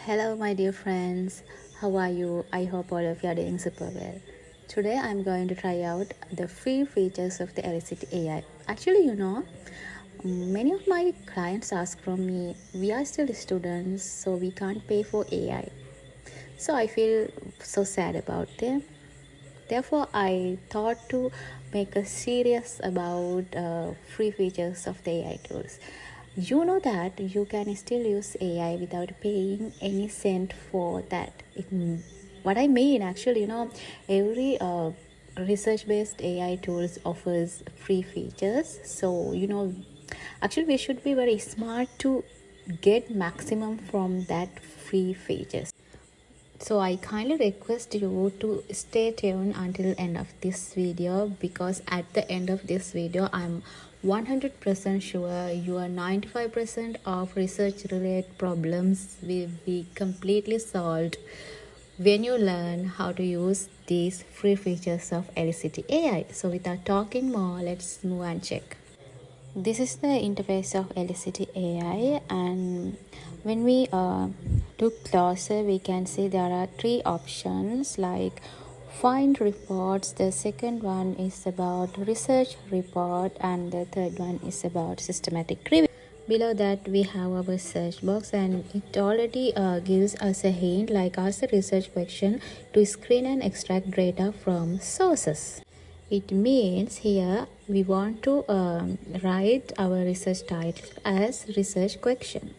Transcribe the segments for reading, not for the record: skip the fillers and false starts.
Hello, my dear friends. How are you? I hope all of you are doing super well. Today, I'm going to try out the free features of the Elicit AI. Actually, many of my clients ask from me, we are still students, so we can't pay for AI. So I feel so sad about them. Therefore, I thought to make a series about free features of the AI tools. You know that you can still use AI without paying any cent for that. What I mean, actually, every research-based AI tools offers free features. So, actually, we should be very smart to get maximum from that free features. So I kindly request you to stay tuned until end of this video, because at the end of this video I'm 100% sure your 95% of research related problems will be completely solved when you learn how to use these free features of Elicit AI. So without talking more, let's move and check. This is the interface of Elicit AI, and when we look closer, we can see there are three options like find reports. The second one is about research report, and the third one is about systematic review. Below that we have our search box, and it already gives us a hint like ask a research question to screen and extract data from sources. It means here we want to write our research title as research question.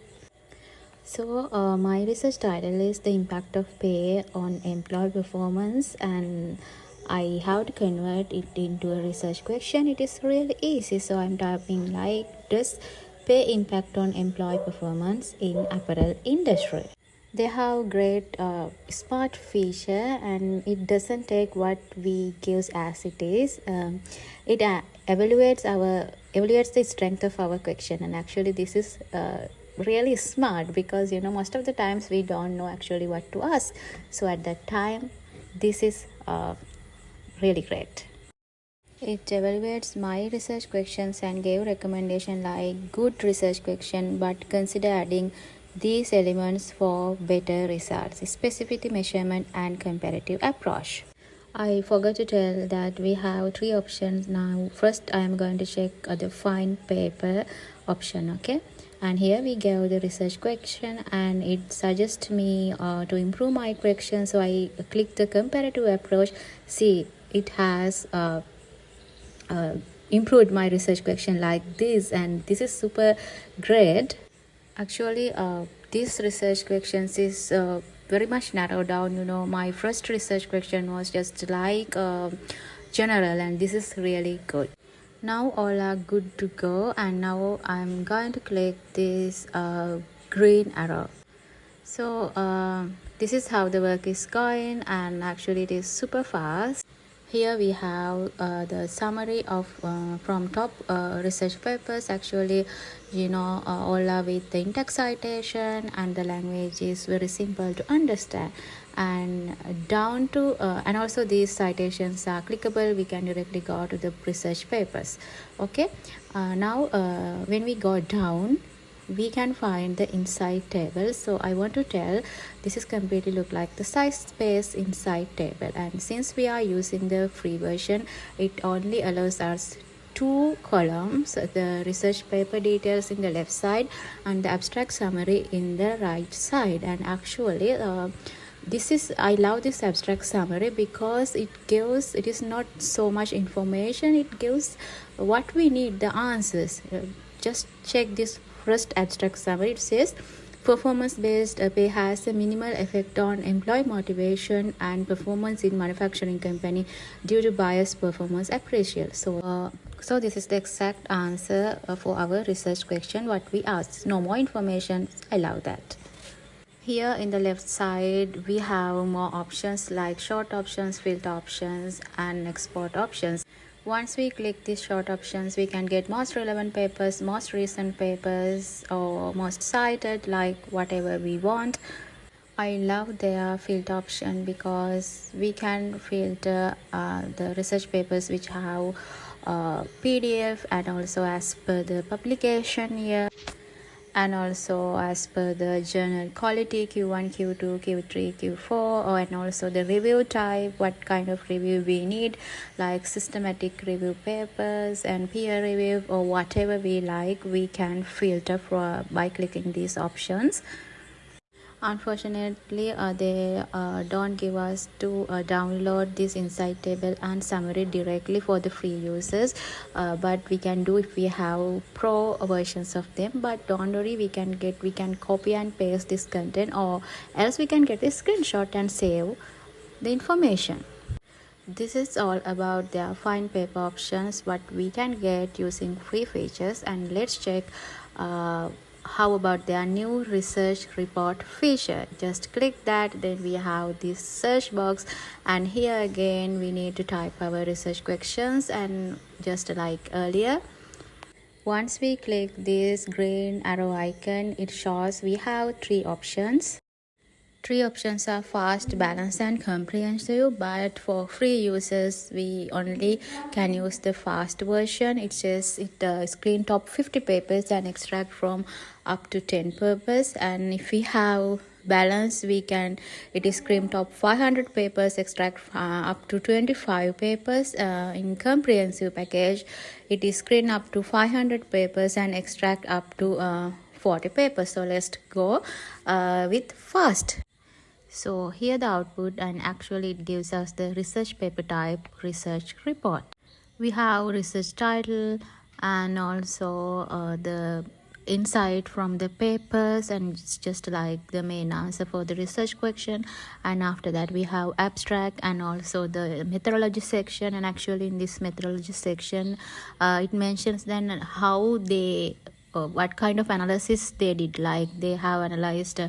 So my research title is the impact of pay on employee performance, and I have to convert it into a research question. It is really easy, so I'm typing like this: pay impact on employee performance in apparel industry. They have great smart feature, and it doesn't take what we give as it is. It evaluates the strength of our question, and actually this is really smart, because most of the times we don't know actually what to ask. So at that time, this is really great. It evaluates my research questions and gave recommendation like good research question, but consider adding these elements for better results: specificity, measurement, and comparative approach. I forgot to tell that we have three options now. First, I am going to check the find paper option, okay? And here we go the research question, and it suggests me to improve my question. So I click the comparative approach. See, it has uh, improved my research question like this, and this is super great. Actually, this research questions is very much narrowed down. My first research question was just like general, and this is really good. Now all are good to go, and now I'm going to click this green arrow. So this is how the work is going, and actually it is super fast. Here we have the summary of from top research papers. Actually, all are with the in-text citation, and the language is very simple to understand, and down to and also these citations are clickable. We can directly go to the research papers. Okay, now when we go down, we can find the inside table. So I want to tell this is completely look like the size space inside table, and since we are using the free version, it only allows us two columns: the research paper details in the left side and the abstract summary in the right side. And actually I love this abstract summary because it is not so much information, it gives what we need, the answers. Just check this first abstract summary. It says performance based pay has a minimal effect on employee motivation and performance in manufacturing company due to biased performance appraisal. So this is the exact answer for our research question what we asked. No more information. I love that. Here in the left side we have more options like short options, filter options, and export options. Once we click these short options, we can get most relevant papers, most recent papers, or most cited, like whatever we want. I love their filter option because we can filter the research papers which have PDF, and also as per the publication year. and also as per the journal quality Q1, Q2, Q3, Q4, and also the review type, what kind of review we need, like systematic review papers and peer review or whatever we like, we can filter for by clicking these options. Unfortunately, they don't give us to download this insight table and summary directly for the free users, but we can do if we have pro versions of them. But don't worry, we can copy and paste this content, or else we can get a screenshot and save the information. This is all about their fine paper options, what we can get using free features. And let's check how about their new research report feature. Just click that, then we have this search box, and here again we need to type our research questions, and just like earlier, once we click this green arrow icon, it shows we have three options. Three options are fast, balanced, and comprehensive, but for free users, we only can use the fast version. It says it screen top 50 papers and extract from up to 10 papers. And if we have balance, we can, it is screen top 500 papers, extract up to 25 papers. In comprehensive package, it is screen up to 500 papers and extract up to 40 papers. So let's go with fast. So here the output, and actually it gives us the research paper type, research report. We have research title and also the insight from the papers, and it's just like the main answer for the research question. And after that we have abstract and also the methodology section. And actually in this methodology section, it mentions then how they what kind of analysis they did, like they have analyzed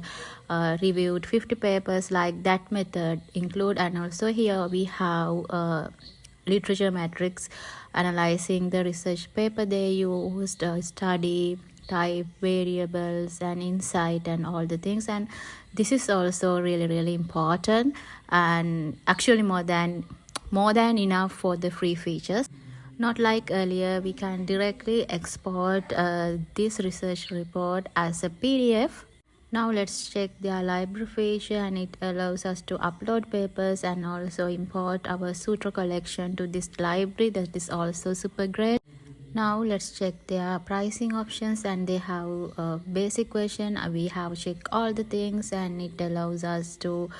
reviewed 50 papers, like that method include. And also here we have literature matrix analyzing the research paper they used, study type, variables, and insight, and all the things. And this is also really important, and actually more than enough for the free features. Not like earlier, we can directly export this research report as a PDF. Now let's check their library feature, and it allows us to upload papers and also import our sutra collection to this library. That is also super great. Now let's check their pricing options, and they have a basic question. We have checked all the things, and it allows us to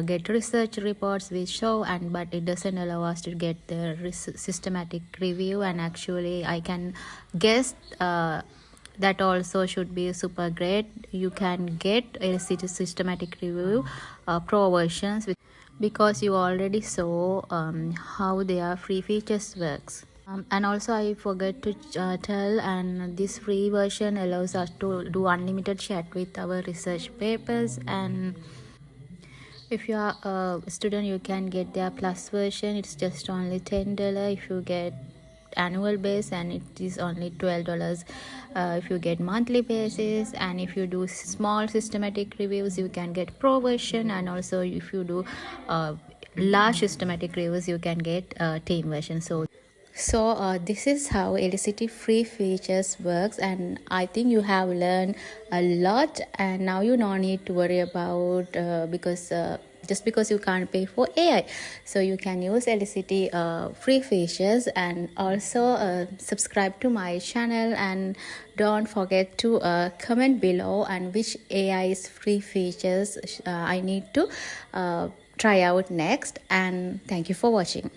get research reports which show, and but it doesn't allow us to get the systematic review. And actually I can guess that also should be super great. You can get a systematic review pro versions because you already saw how their free features works. And also I forgot to tell, and this free version allows us to do unlimited chat with our research papers. And if you are a student, you can get their plus version. It's just only $10 if you get annual base, and it is only $12 if you get monthly basis. And if you do small systematic reviews, you can get pro version. And also if you do large systematic reviews, you can get team version. So this is how Elicit free features works, and I think you have learned a lot, and now you don't need to worry about because just because you can't pay for AI, so you can use Elicit free features. And also subscribe to my channel, and don't forget to comment below and which AI's free features I need to try out next. And thank you for watching.